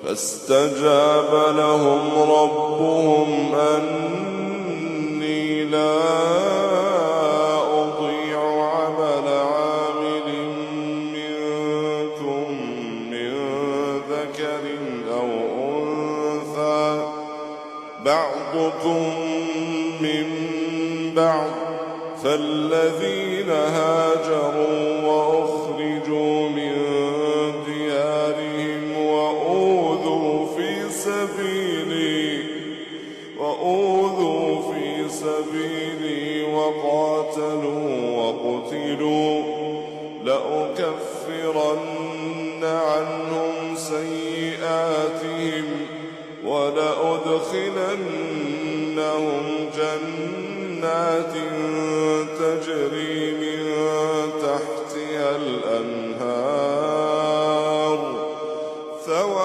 فاستجاب لهم ربهم أني لا أضيع عمل عامل منكم من ذكر أو أنثى بعضكم من بعض فالذين هاجروا وأخرجوا من ديارهم وأوذوا في سبيلي وقاتلوا وقتلوا لأكفرن عنهم سيئاتهم ولأدخلنهم جنات